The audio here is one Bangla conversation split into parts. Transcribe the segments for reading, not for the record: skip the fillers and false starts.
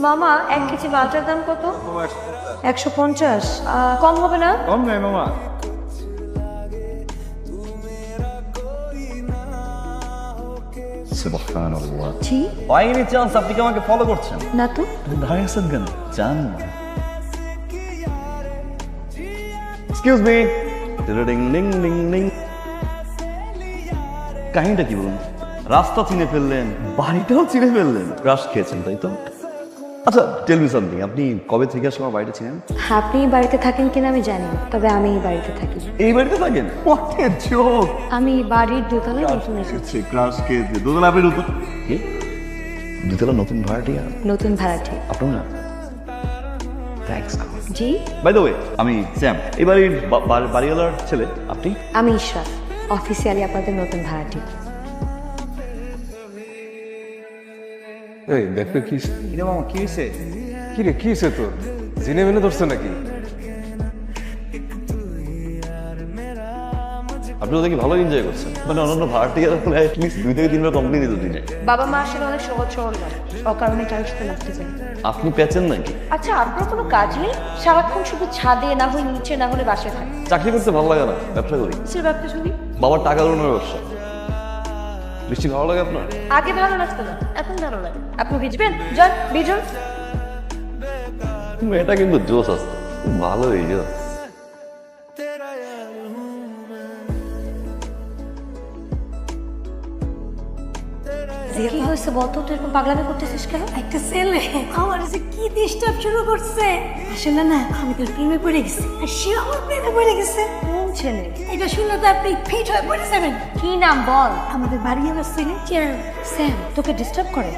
মামা 1 কেজি মালটার দাম কত? 150। কম হবে না? কম নাই মামা। সুবহানাল্লাহ। জি বাই এনি চান্স আপনি কি আমাকে ফলো করছেন? না তো। দাঁড়িয়ে আছেন কেন? জান না। Excuse me. Ding ding ding ding. কাহিনীটা কি বলুন? রাস্তা চিনে ফেললেন, বাড়িটাও চিনে ফেললেন, ক্রাশ খেয়েছেন তাই তো? আচ্ছা টেল মি সামথিং, আপনি কবে থেকে আসলে আমার বাড়িটা চিনেন? আপনি বাড়িতে থাকেন কিনা আমি জানি না, তবে আমি এই বাড়িতে থাকি। এই বাড়িতে থাকেন? What a joke! আমি বাড়ির দোতলায় নতুন এসেছি। ক্রাশ খেয়েছে দোতলা, আপনি নতুন কি দোতলা নতুন ভাড়াটিয়া? নতুন ভাড়াটে। আপনার না? থ্যাঙ্কস। জি বাই দ্য ওয়ে আমি স্যাম, এই বাড়ির বাড়িওয়ালার ছেলে। আপনি? আমি ইশরাত, অফিসিয়ালি আপনাদের নতুন ভাড়াটে। এই দেখো কি কিরে মামা কি হয়েছে? কি রে কি হয়েছে তোর? জিনে মেনে ধরছে নাকি? আপনি ওদেরকে ভালো এনজয় করছেন, মানে অন্যান্য ভাড়াটিয়ারা অ্যাটলিস্ট 2 থেকে 3 বার কমপ্লেন দিত দিনে। বাবা মা আসলে অনেক সহজ সরল নয়, অকারণে কারোর সাথে লাগতে চাই। আপনি পেয়েছেন নাকি? আচ্ছা আপনার কোনো কাজ নেই? সারাক্ষণ শুধু ছাদে না হয় নিচে না হলে বাসায় থাকে। চাকরি করতে ভালো লাগে না, ব্যবসা করি। কিসের ব্যবসা শুনি? বাবার টাকা লোনের ব্যবসা। বৃষ্টি ভালো লাগে আপনার? আগে ভালো লাগতো না, এখন ভালো লাগে। আপনি ভিজবেন? যান ভিজুন। এটা কিন্তু জোস আসতো, ভালো হয়ে গেল। কি হয়েছে বলতো, তুই এরকম পাগলামি করতেছিস কেন? একটা ছেলে আমার যে কি ডিস্টার্ব শুরু করছে। আসলে না আমি তোর প্রেমে পড়ে গেছি আর সে আমার প্রেমে পড়ে গেছে। কোন ছেলে? এটা শুনলে তো আপনি ফিট হয়ে পড়ে যাবেন। কি নাম বল? আমাদের বাড়ি আমার ছেলে চেয়ার। স্যাম তোকে ডিস্টার্ব করে?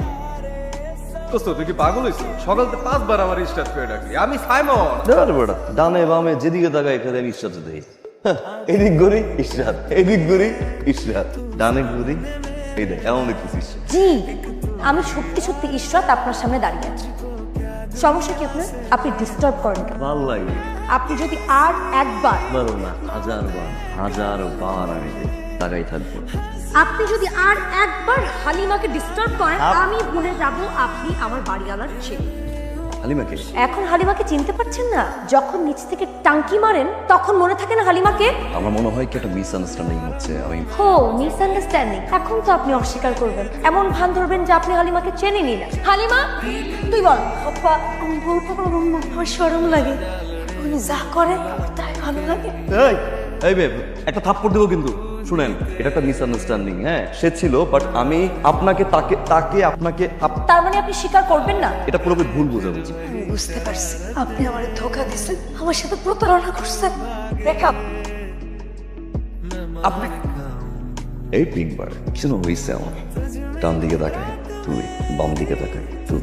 দোস্ত তুই কি পাগল হইছিস? সকাল থেকে 5 বার আমার স্টার্ট করে ডাকলি। আমি সাইমন। দেবার বেটা ডানে বামে যেদিকে তাকাই এখানে আমি ইশরাত দেই। এদিক ঘুরি ইশরাত, এদিক ঘুরি ইশরাত, ডানে ঘুরি এই দেখ এমন দেখতেছিস। জি আমি সত্যি সত্যি ইশরাত আপনার সামনে দাঁড়িয়ে আছি। সমস্যা কি আপনার? আপনি ডিস্টার্ব করেন কেন? ভাল লাগে। আপনি যদি আর একবার বলো না, হাজার বার আমি তাকাই থাকবো। আপনি যদি আর একবার হালিমাকে ডিস্টার্ব করেন আমি ভুলে যাব আপনি আমার বাড়িওয়ালার ছেলে। হালিমাকে? এখন হালিমাকে চিনতে পারছেন না? যখন নিচ থেকে টাঙ্কি মারেন তখন মনে থাকে না হালিমাকে? আমার মনে হয় কি একটা মিসআন্ডারস্ট্যান্ডিং হচ্ছে। আমি হো মিসআন্ডারস্ট্যান্ডিং। এখন তো আপনি অস্বীকার করবেন, এমন ভান ধরবেন যে আপনি হালিমাকে চেনেনই না। হালিমা তুই বল। বাবা আমি বলতে পারবো না, আমার শরম লাগে। উনি যা করে আমার তাই ভালো লাগে। এই বেব একটা থাপ্পড় দেবো কিন্তু। শুনেন এটা একটা মিসআন্ডারস্ট্যান্ডিং। হ্যাঁ সে ছিল, বাট আমি আপনাকে আপনাকে তার মানে আপনি স্বীকার করবেন না? এটা পুরোপুরি ভুল বুঝাবুঝি। আমি বুঝতে পারছি আপনি আমার ধোকা দিয়েছেন, আমার সাথে প্রতারণা করছেন। ব্রেকআপ। আপনি এই পিংবার কিছু না হয়েছে আমার। ডান দিকে তাকাই তুই, বাম দিকে তাকাই তুই,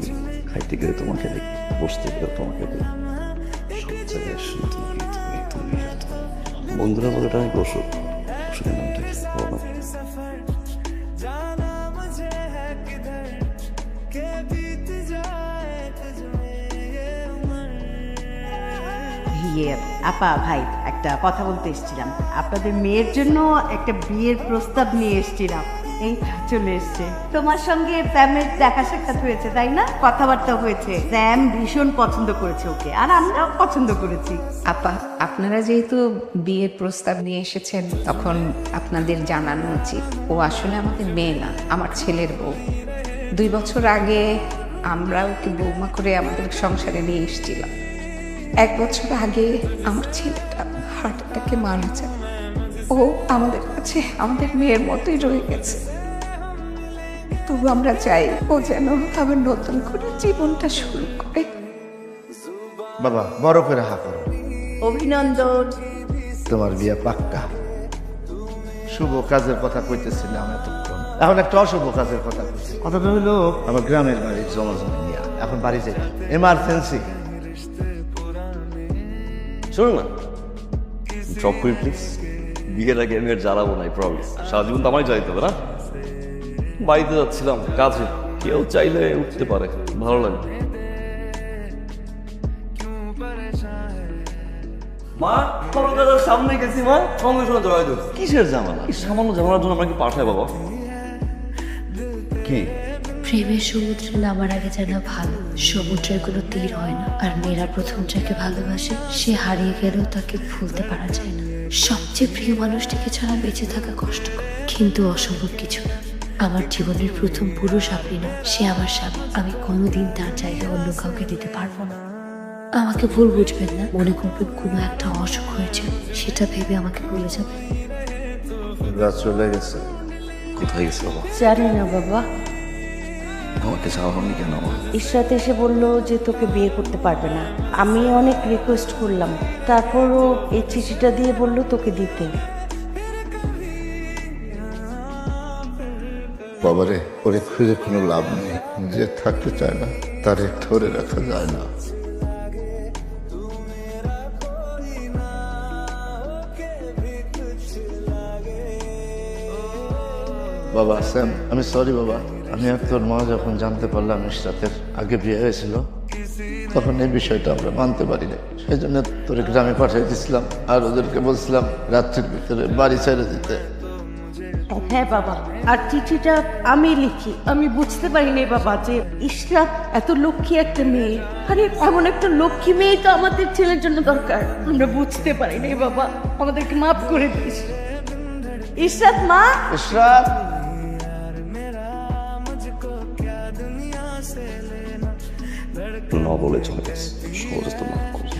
খাইতে গেলে তোমাকে দেখি, বসতে গেলে তোমাকে দেখি, সব জায়গায় শুধু তুমি তুমি তুমি আর তুমি। বন্ধুরা বলে এটা আমি ওষুধ। ওষুধের নামটা কি বলো? ইয়ে আপা ভাই একটা কথা বলতে এসেছিলাম। আপনাদের মেয়ের জন্য একটা বিয়ের প্রস্তাব নিয়ে এসেছিলাম। এই চলে এসছে। তোমার সঙ্গে স্যামের দেখা সাক্ষাৎ হয়েছে তাই না? কথাবার্তা হয়েছে। স্যাম ভীষণ পছন্দ করেছে ওকে, আর আমরাও পছন্দ করেছি। আপা আপনারা যেহেতু বিয়ের প্রস্তাব নিয়ে এসেছেন তখন আপনাদের জানানো উচিত ও আসলে আমাদের মেয়ে না, আমার ছেলের বউ। 2 বছর আগে আমরা ওকে বৌমা করে আমাদের সংসারে নিয়ে এসেছিলাম। 1 বছর আগে আমার ছেলেটা হার্ট অ্যাটাকে মারা যায়। ও আমাদের কাছে আমাদের মেয়ের মতোই রয়ে গেছে। তবু আমরা চাই ও যেন আবার নতুন করে জীবনটা শুরু করে। বাবা বড় করে হা করো, অভিনন্দন। তোমার বিয়ে পাক্কা। শুভ কাজের কথা কইতেছিলাম এতক্ষণ, এখন একটা অশুভ কাজের কথা কইছি। কথাটা হইলো আমার গ্রামের বাড়ির জমাজমি নিয়ে এখন বাড়ি যাই, এমার্জেন্সি। শুনুন না, ড্রপ করি প্লিজ। বিয়ের আগে আমি আর জ্বালাবো না, প্রমিস। সারা জীবন তো আমারই যাইতে হবে না। বাড়িতে যাচ্ছিলাম কাজে, কেউ চাইলে উঠতে পারে, ভালো লাগে। মা কলকাতার সামনে গেছি মা, সঙ্গে সঙ্গে জড়াই দিল। কিসের ঝামেলা? এই সামান্য ঝামেলার জন্য আমরা কি পাঠায় বাবা? কি প্রেমের সমুদ্রে নামার আগে জানা ভালো সমুদ্রের কোনো তীর হয় না, আর মেয়েরা প্রথম যাকে ভালোবাসে সে হারিয়ে গেলেও তাকে ভুলতে পারা যায় না। সবচেয়ে প্রিয় মানুষটিকে ছাড়া বেঁচে থাকা কষ্টকর, কিন্তু অসম্ভব কিছু না। আমার জীবনের প্রথম পুরুষ আপনি না, সে আমার স্বামী। আমি কোনোদিন তার জায়গায় অন্য কাউকে দিতে পারবো না। আমাকে ভুল বুঝবেন না, মনে করবেন কোনো একটা অসুখ হয়েছে, সেটা ভেবে আমাকে ভুলে যাবেন। রাত চলে গেছে। কোথায় গেছে বাবা? জানি না বাবা, আমাকে জানানি কেন? ইশরাত এসে বলল যে তোকে বিয়ে করতে পারবে না। আমি অনেক রিকোয়েস্ট করলাম, তারপরও এই চিঠিটা দিয়ে বলল তোকে দিতে। বাবারে, ওরে খুঁজে কোনো লাভ নেই। যে থাকতে চায় না তারে ধরে রাখা যায় না। বাবা স্যাম, আমি সরি বাবা। আমি আর তোর মা যখন জানতে পারলাম ইশরাতের আগে বিয়ে হয়েছিল, তখন এই বিষয়টা আমরা মানতে পারি না। সেই জন্য তোর গ্রামে পাঠিয়ে দিয়েছিলাম, আর ওদেরকে বলছিলাম রাত্রির ভিতরে বাড়ি ছেড়ে দিতে। হ্যাঁ বাবা, আর চিঠিটা আমি লিখি। আমি বুঝতে পারিনি বাবা যে ইশরাত এত লক্ষ্মী একটা মেয়ে, আরে এমন একটা লক্ষ্মী মেয়ে তো আমাদের ছেলের জন্য দরকার। আমরা বুঝতে পারিনি বাবা, আমাদেরকে মাফ করে দিস। ইশরাত মা, ইশরাত, না বলে চলে গেছে। সহজে তো মাফ করবো।